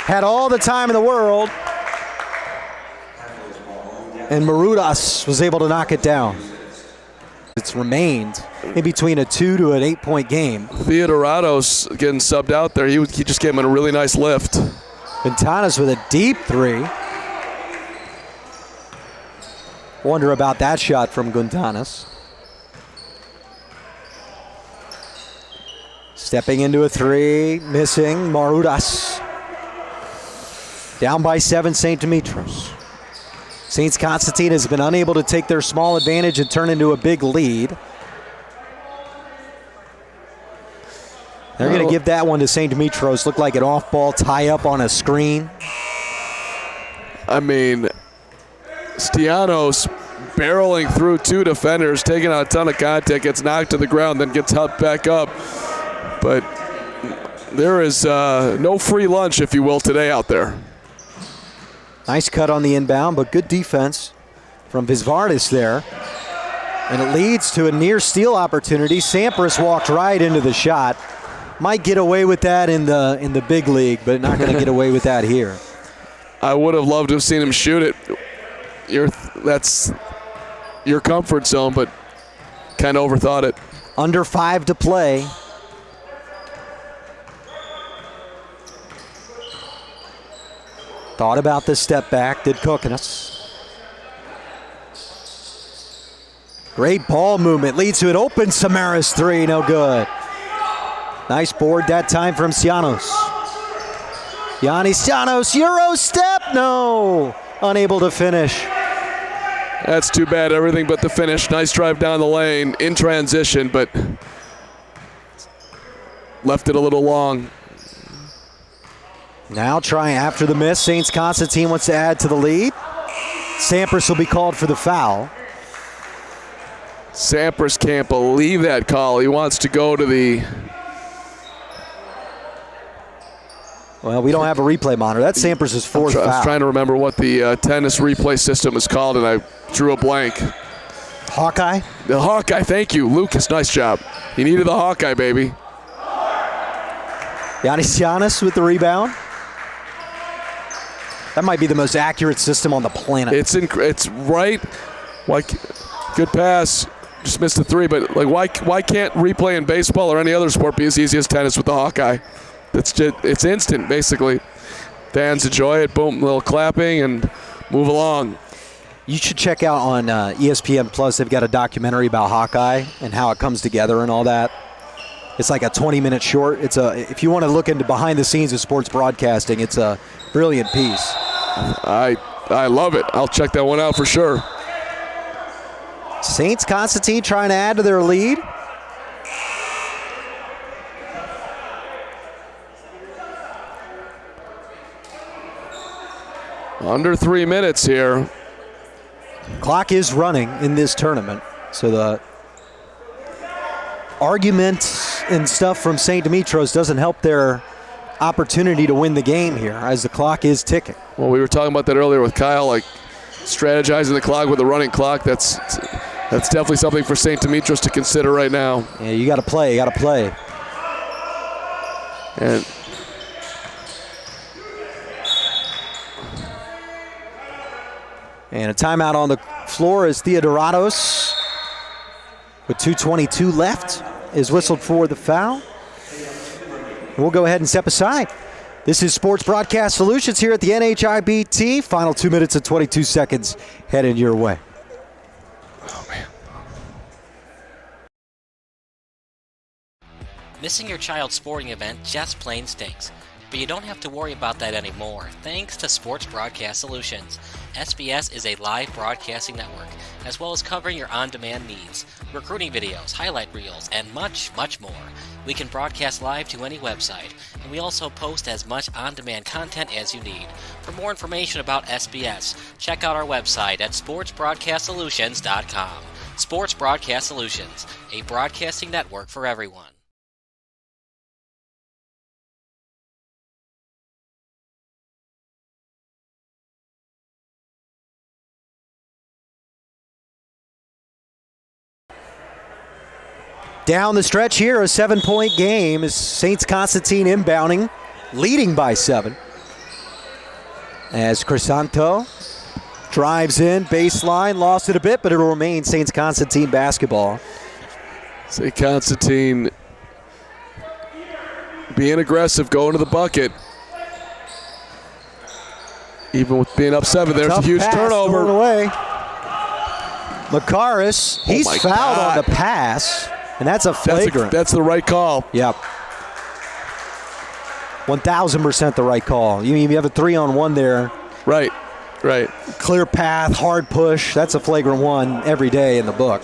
Had all the time in the world. And Marudas was able to knock it down. It's remained in between a 2 to an 8-point game. Theodoratos getting subbed out there. He just gave him a really nice lift. Guntanas with a deep three. Wonder about that shot from Guntanas. Stepping into a three, missing. Marudas. Down by 7, St. Demetrios. St. Constantine has been unable to take their small advantage and turn into a big lead. They're going to give that one to St. Demetrios. Looked like an off-ball tie-up on a screen. I mean, Stianos barreling through 2 defenders, taking out a ton of contact, gets knocked to the ground, then gets helped back up. But there is no free lunch, if you will, today out there. Nice cut on the inbound, but good defense from Visvardis there. And it leads to a near steal opportunity. Sampras walked right into the shot. Might get away with that in the big league, but not going to get away with that here. I would have loved to have seen him shoot it. That's your comfort zone, but kind of overthought it. Under 5 to play. Thought about the step back, did Kokonas. Great ball movement, leads to an open Samaras three, no good. Nice board that time from Sianos. Yannis Sianos, Euro step, no! Unable to finish. That's too bad, everything but the finish. Nice drive down the lane in transition, but left it a little long. Now trying after the miss, St. Constantine wants to add to the lead. Sampras will be called for the foul. Sampras can't believe that call. He wants to go to the... Well, we don't have a replay monitor. That's Sampras' fourth foul. I was trying to remember what the tennis replay system is called, and I drew a blank. Hawkeye? The Hawkeye, thank you. Lucas, nice job. He needed the Hawkeye, baby. Yannis Giannis with the rebound. That might be the most accurate system on the planet. It's right. Good pass. Just missed the three, but why can't replay in baseball or any other sport be as easy as tennis with the Hawkeye? It's instant, basically. Fans enjoy it. Boom, little clapping, and move along. You should check out on ESPN Plus. They've got a documentary about Hawkeye and how it comes together and all that. It's like a 20-minute short. If you want to look into behind the scenes of sports broadcasting, it's a brilliant piece. I love it. I'll check that one out for sure. St. Constantine trying to add to their lead. Under 3 minutes here. Clock is running in this tournament, so the arguments and stuff from St. Demetrios doesn't help their opportunity to win the game here as the clock is ticking. Well, we were talking about that earlier with Kyle, strategizing the clock with a running clock. That's definitely something for St. Demetrios to consider right now. Yeah, you got to play. And a timeout on the floor as Theodoratos, with 2:22 left, is whistled for the foul. We'll go ahead and step aside. This is Sports Broadcast Solutions here at the NHIBT. Final 2 minutes and 22 seconds headed your way. Oh, man. Missing your child's sporting event just plain stinks. But you don't have to worry about that anymore, thanks to Sports Broadcast Solutions. SBS is a live broadcasting network, as well as covering your on-demand needs, recruiting videos, highlight reels, and much, much more. We can broadcast live to any website, and we also post as much on-demand content as you need. For more information about SBS, check out our website at sportsbroadcastsolutions.com. Sports Broadcast Solutions, a broadcasting network for everyone. Down the stretch here, a 7-point game is St. Constantine inbounding, leading by 7. As Crisanto Drives in, baseline, lost it a bit, but it'll remain St. Constantine basketball. St. Constantine being aggressive, going to the bucket. Even with being up 7, there's Tough a huge pass turnover. thrown away. Makaris, he's my fouled God. on the pass, and that's a flagrant. That's the right call. Yep. 1,000% the right call. You have a 3-on-1 there. Right. Clear path, hard push. That's a flagrant 1 every day in the book.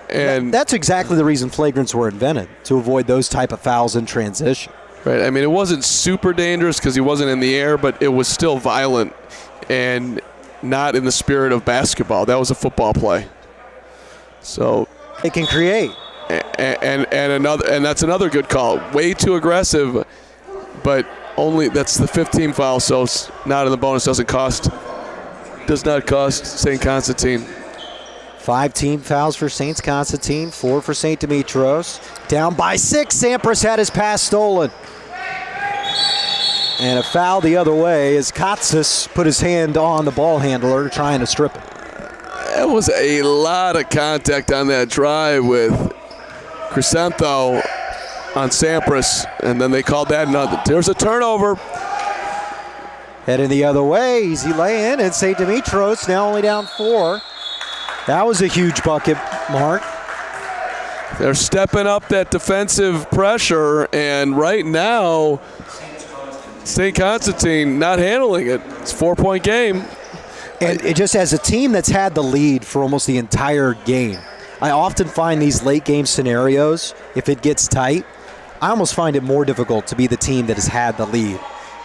And that's exactly the reason flagrants were invented, to avoid those type of fouls in transition. Right. I mean, it wasn't super dangerous because he wasn't in the air, but it was still violent and not in the spirit of basketball. That was a football play. So it can create. And that's another good call. Way too aggressive, but that's the 15th foul, so it's not in the bonus. Does not cost St. Constantine. 5 team fouls for St. Constantine, 4 for St. Demetrios. Down by 6, Sampras had his pass stolen. And a foul the other way as Kotsis put his hand on the ball handler trying to strip it. There was a lot of contact on that drive with Crescento on Sampras, and then they called that another. There's a turnover. Heading the other way, easy lay-in, and St. Demetrios now only down 4. That was a huge bucket, Mark. They're stepping up that defensive pressure, and right now, St. Constantine not handling it. It's a 4-point game. And it just as a team that's had the lead for almost the entire game, I often find these late game scenarios, if it gets tight, I almost find it more difficult to be the team that has had the lead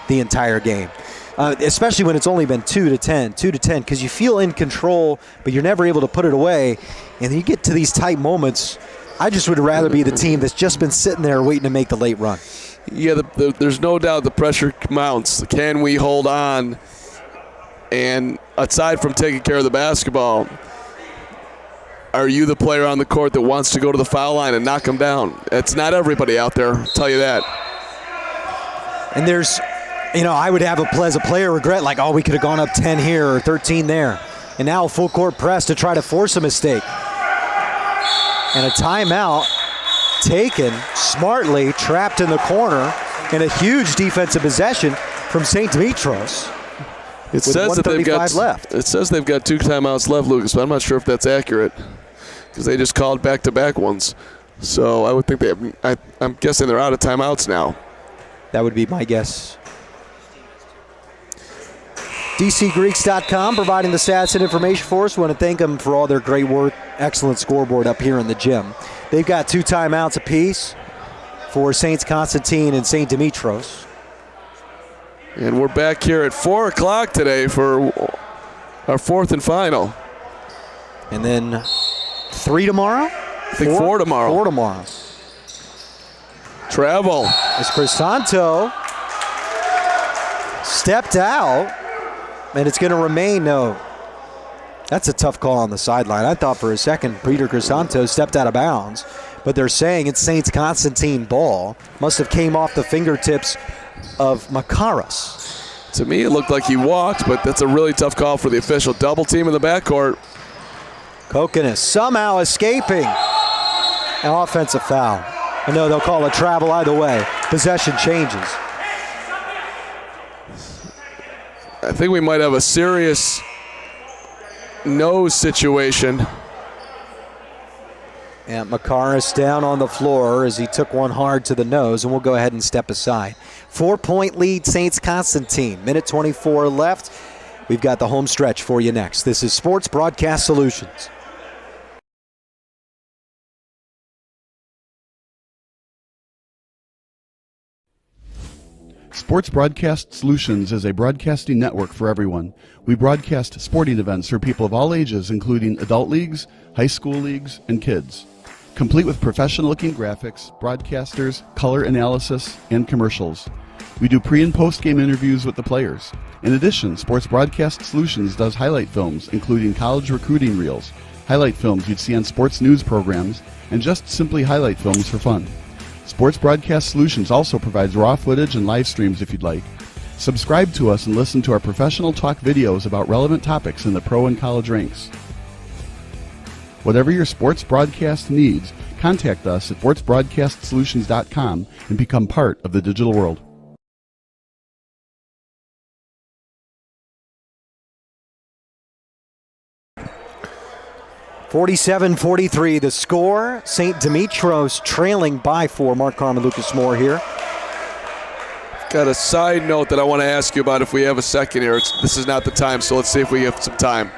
the entire game. Especially when it's only been 2-10, because you feel in control, but you're never able to put it away. And then you get to these tight moments, I just would rather be the team that's just been sitting there waiting to make the late run. Yeah, there's no doubt the pressure mounts. Can we hold on? And aside from taking care of the basketball, are you the player on the court that wants to go to the foul line and knock them down? It's not everybody out there, I'll tell you that. And there's, I would have as a player regret, like, we could have gone up 10 here or 13 there. And now a full court press to try to force a mistake. And a timeout taken smartly, trapped in the corner, and a huge defensive possession from St. Demetrios. It says that they've got left. It says they've got 2 timeouts left, Lucas, but I'm not sure if that's accurate because they just called back-to-back ones. So I would think I'm guessing they're out of timeouts now. That would be my guess. DCGreeks.com providing the stats and information for us. We want to thank them for all their great work. Excellent scoreboard up here in the gym. They've got 2 timeouts apiece for St. Constantine and St. Demetrios. And we're back here at 4 o'clock today for our 4th and final. And then 3 tomorrow? I think 4 tomorrow. 4 tomorrow. Travel. As Crisanto stepped out, and it's going to remain no. That's a tough call on the sideline. I thought for a second Peter Crisanto stepped out of bounds, but they're saying it's St. Constantine ball. Must have came off the fingertips of Makaris. To me, it looked like he walked, but that's a really tough call for the official. Double team in the backcourt. Kokonis somehow escaping. An offensive foul. I know they'll call it travel either way. Possession changes. I think we might have a serious nose situation. And Makaris down on the floor as he took one hard to the nose, and we'll go ahead and step aside. 4-point lead, St. Constantine. Minute 24 left. We've got the home stretch for you next. This is Sports Broadcast Solutions. Sports Broadcast Solutions is a broadcasting network for everyone. We broadcast sporting events for people of all ages, including adult leagues, high school leagues, and kids. Complete with professional-looking graphics, broadcasters, color analysis, and commercials. We do pre- and post-game interviews with the players. In addition, Sports Broadcast Solutions does highlight films, including college recruiting reels, highlight films you'd see on sports news programs, and just simply highlight films for fun. Sports Broadcast Solutions also provides raw footage and live streams if you'd like. Subscribe to us and listen to our professional talk videos about relevant topics in the pro and college ranks. Whatever your sports broadcast needs, contact us at sportsbroadcastsolutions.com and become part of the digital world. 47-43 the score. St. Demetrios trailing by 4. Mark Carmen, Lucas Moore here. Got a side note that I want to ask you about if we have a second here. This is not the time, so let's see if we have some time.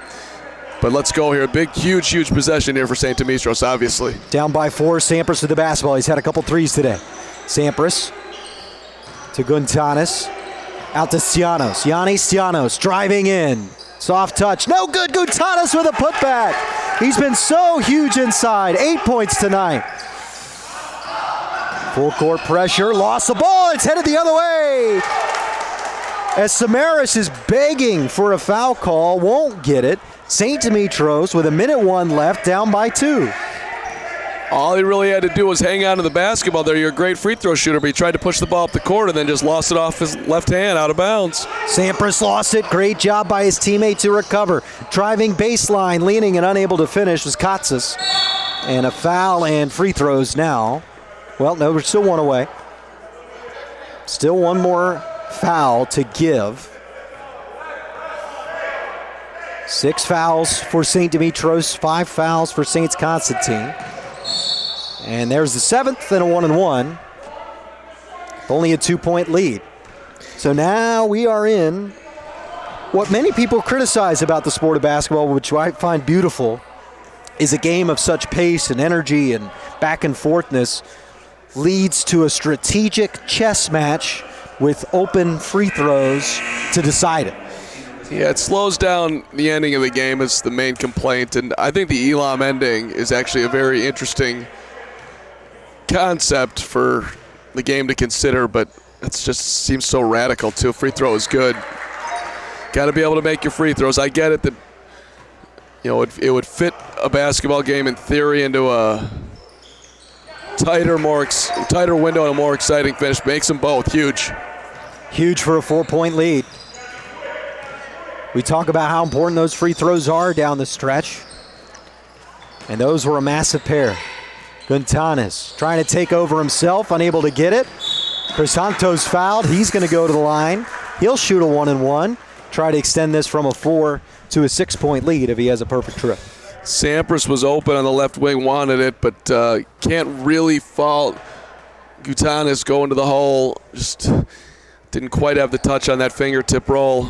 But let's go here. Big, huge possession here for St. Demetrios, obviously. Down by 4, Sampras with the basketball. He's had a couple threes today. Sampras to Guntanis. Out to Stianos. Yanni Stianos driving in. Soft touch. No good. Guntanis with a putback. He's been so huge inside. 8 points tonight. Full court pressure. Lost the ball. It's headed the other way. As Samaras is begging for a foul call. Won't get it. St. Demetrios with 1:01 left, down by 2. All he really had to do was hang on to the basketball there. You're a great free throw shooter, but he tried to push the ball up the court and then just lost it off his left hand out of bounds. Sampras lost it. Great job by his teammate to recover. Driving baseline, leaning and unable to finish was Katsas. And a foul and free throws now. Well, no, we're still one away. Still one more foul to give. 6 fouls for St. Demetrios, 5 fouls for St. Constantine. And there's the 7th and a 1-1. Only a 2-point lead. So now we are in what many people criticize about the sport of basketball, which I find beautiful, is a game of such pace and energy and back and forthness leads to a strategic chess match with open free throws to decide it. Yeah, it slows down the ending of the game is the main complaint, and I think the Elam ending is actually a very interesting concept for the game to consider, but it just seems so radical too. Free throw is good. Got to be able to make your free throws. I get it that it would fit a basketball game in theory into a tighter window and a more exciting finish. Makes them both huge. Huge for a 4-point lead. We talk about how important those free throws are down the stretch. And those were a massive pair. Guntanis trying to take over himself, unable to get it. Crisantos fouled. He's going to go to the line. He'll shoot a 1-1. Try to extend this from a 4 to a 6-point lead if he has a perfect trip. Sampras was open on the left wing, wanted it, but can't really fault Guntanis going to the hole. Just didn't quite have the touch on that fingertip roll.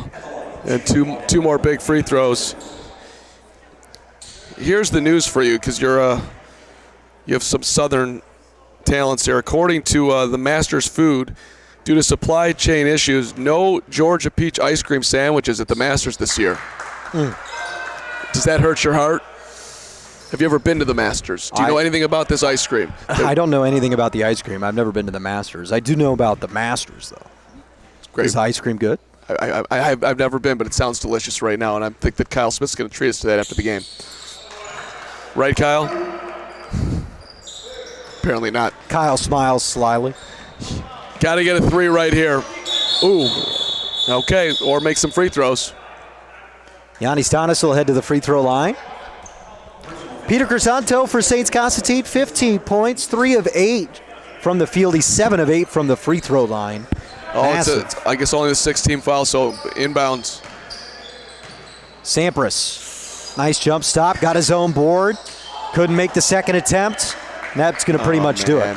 And two more big free throws. Here's the news for you, because you have some Southern talents here. According to the Masters Food, due to supply chain issues, no Georgia peach ice cream sandwiches at the Masters this year. Does that hurt your heart? Have you ever been to the Masters? Do you know anything about this ice cream? I don't know anything about the ice cream. I've never been to the Masters. I do know about the Masters, though. It's great. Is the ice cream good? I've never been, but it sounds delicious right now, and I think that Kyle Smith's going to treat us to that after the game. Right, Kyle? Apparently not. Kyle smiles slyly. Got to get a 3 right here. Ooh. Okay, or make some free throws. Yanni Stanis will head to the free throw line. Peter Crisanto for St. Constantine, 15 points, 3 of 8 from the field. He's 7 of 8 from the free throw line. It's I guess only the 16 foul, so inbounds. Sampras, nice jump stop, got his own board. Couldn't make the second attempt. That's going to pretty much do it.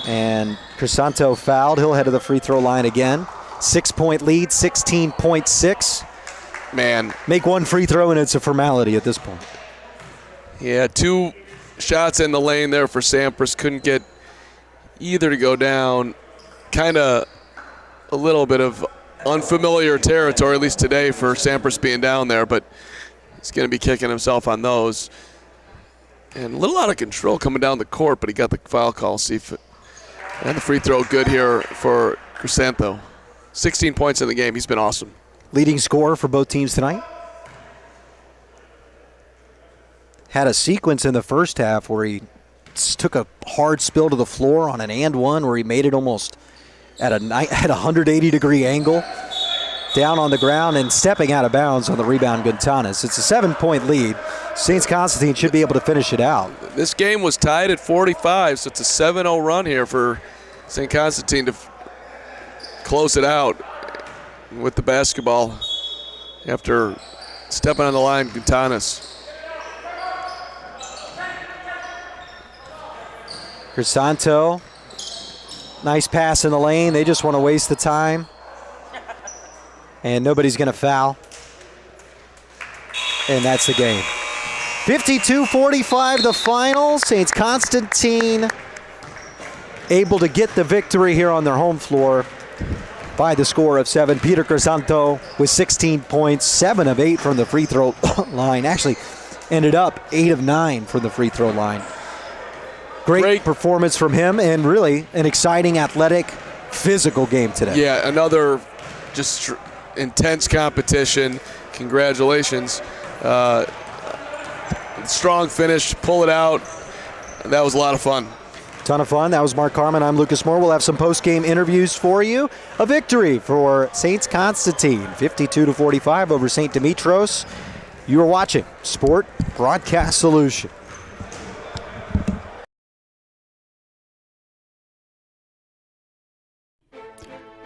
And Crisanto fouled. He'll head to the free throw line again. 6-point lead, 16.6. Man. Make one free throw and it's a formality at this point. Yeah, 2 shots in the lane there for Sampras. Couldn't get either to go down. Kind of a little bit of unfamiliar territory, at least today, for Sampras being down there, but he's going to be kicking himself on those. And a little out of control coming down the court, but he got the foul call. And the free throw good here for Crisanto. 16 points in the game. He's been awesome. Leading scorer for both teams tonight. Had a sequence in the first half where he took a hard spill to the floor on an and one where he made it almost at a 180-degree angle, down on the ground and stepping out of bounds on the rebound, Guntanis. It's a 7-point lead. St. Constantine should be able to finish it out. This game was tied at 45, so it's a 7-0 run here for St. Constantine to close it out with the basketball after stepping on the line, Guntanis. Crisanto, nice pass in the lane. They just want to waste the time. And nobody's going to foul. And that's the game. 52-45 the final. St. Constantine able to get the victory here on their home floor by the score of 7. Peter Crisanto with 16 points, 7 of 8 from the free throw line. Actually ended up 8 of 9 from the free throw line. Great performance from him, and really an exciting, athletic, physical game today. Yeah, another just intense competition. Congratulations. Strong finish, pull it out. That was a lot of fun. Ton of fun. That was Mark Carmen. I'm Lucas Moore. We'll have some post-game interviews for you. A victory for St. Constantine, 52-45 over St. Demetrios. You are watching Sport Broadcast Solution.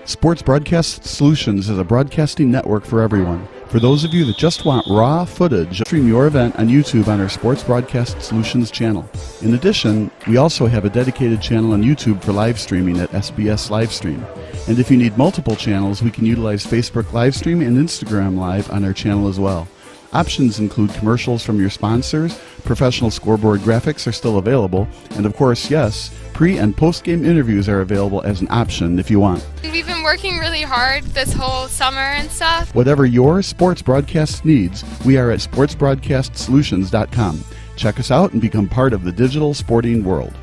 Sports Broadcast Solutions is a broadcasting network for everyone. For those of you that just want raw footage, stream your event on YouTube on our Sports Broadcast Solutions channel. In addition, we also have a dedicated channel on YouTube for live streaming at SBS Livestream. And if you need multiple channels, we can utilize Facebook Livestream and Instagram Live on our channel as well. Options include commercials from your sponsors, professional scoreboard graphics are still available, and of course, yes, pre- and post-game interviews are available as an option if you want. We've been working really hard this whole summer and stuff. Whatever your sports broadcast needs, we are at sportsbroadcastsolutions.com. Check us out and become part of the digital sporting world.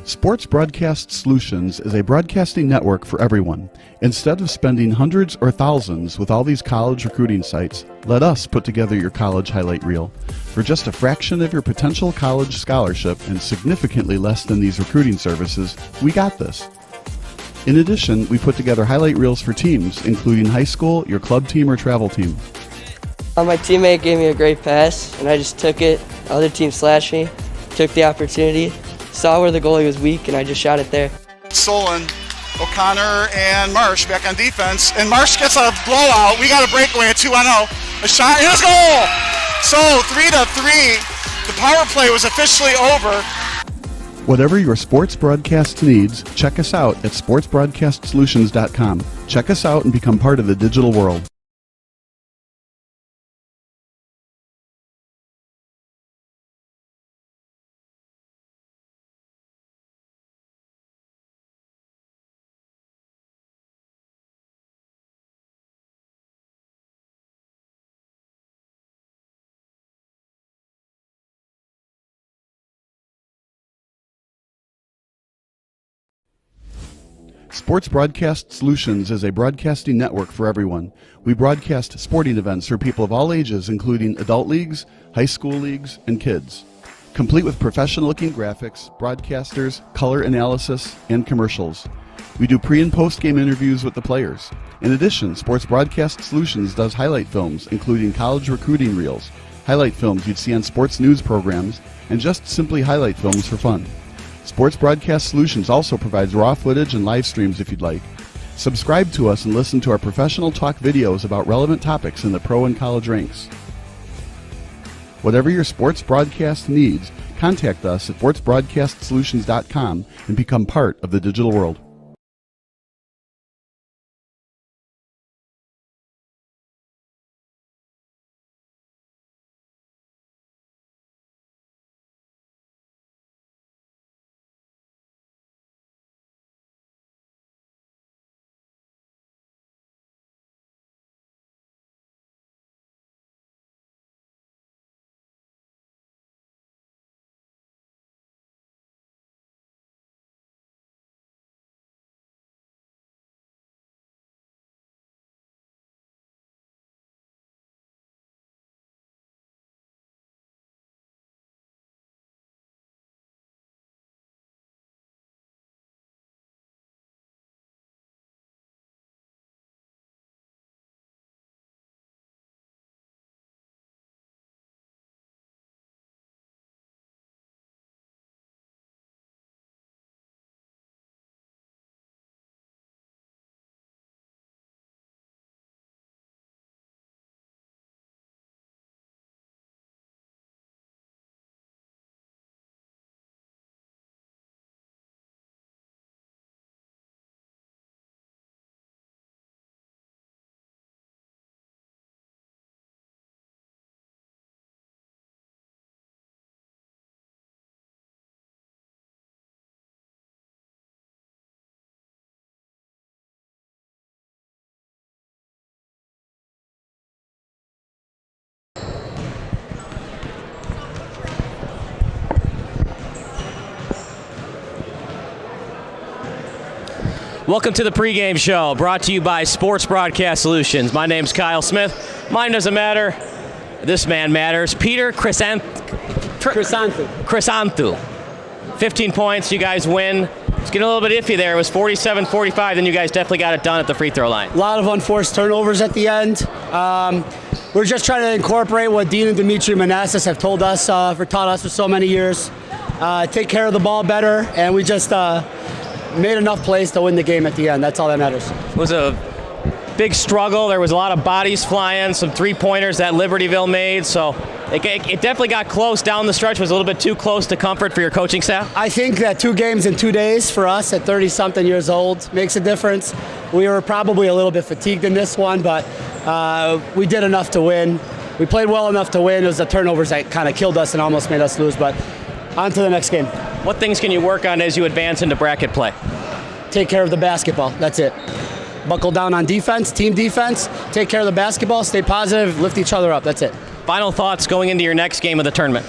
Sports Broadcast Solutions is a broadcasting network for everyone. Instead of spending hundreds or thousands with all these college recruiting sites, let us put together your college highlight reel. For just a fraction of your potential college scholarship and significantly less than these recruiting services, we got this. In addition, we put together highlight reels for teams, including high school, your club team, or travel team. My teammate gave me a great pass, and I just took it. The other team slashed me, took the opportunity, saw where the goalie was weak, and I just shot it there. Solon, O'Connor, and Marsh back on defense, and Marsh gets a blowout. We got a breakaway, a 2-on-0, a shot, and a goal! So 3-3, the power play was officially over. Whatever your sports broadcast needs, check us out at sportsbroadcastsolutions.com. Check us out and become part of the digital world. Sports Broadcast Solutions is a broadcasting network for everyone. We broadcast sporting events for people of all ages, including adult leagues, high school leagues, and kids. Complete with professional-looking graphics, broadcasters, color analysis, and commercials. We do pre- and post-game interviews with the players. In addition, Sports Broadcast Solutions does highlight films, including college recruiting reels, highlight films you'd see on sports news programs, and just simply highlight films for fun. Sports Broadcast Solutions also provides raw footage and live streams if you'd like. Subscribe to us and listen to our professional talk videos about relevant topics in the pro and college ranks. Whatever your sports broadcast needs, contact us at sportsbroadcastsolutions.com and become part of the digital world. Welcome to the pregame show, brought to you by Sports Broadcast Solutions. My name's Kyle Smith. Mine doesn't matter. This man matters. Peter Chrysanthou. 15 points. You guys win. It's getting a little bit iffy there. It was 47-45. Then you guys definitely got it done at the free throw line. A lot of unforced turnovers at the end. We're just trying to incorporate what Dean and Demetrios Manassas have taught us for so many years. Take care of the ball better, and we just made enough plays to win the game at the end. That's all that matters. It was a big struggle. There was a lot of bodies flying, some three-pointers that Libertyville made, so it definitely got close down the stretch. Was a little bit too close to comfort for your coaching staff? I think that 2 games in 2 days for us at 30-something years old makes a difference. We were probably a little bit fatigued in this one, but we did enough to win. We played well enough to win. It was the turnovers that kind of killed us and almost made us lose, but on to the next game. What things can you work on as you advance into bracket play? Take care of the basketball. That's it. Buckle down on defense, team defense, take care of the basketball, stay positive, lift each other up. That's it. Final thoughts going into your next game of the tournament?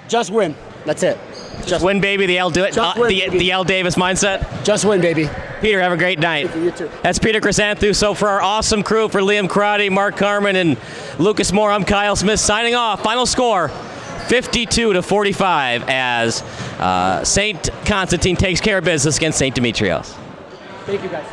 Just win. That's it. Just win, baby. The L Davis mindset. Just win, baby. Peter, have a great night. You too. That's Peter Chrysanthou. So for our awesome crew, for Liam Karate, Mark Carmen, and Lucas Moore, I'm Kyle Smith signing off. Final score, 52-45 as St. Constantine takes care of business against St. Demetrios. Thank you, guys.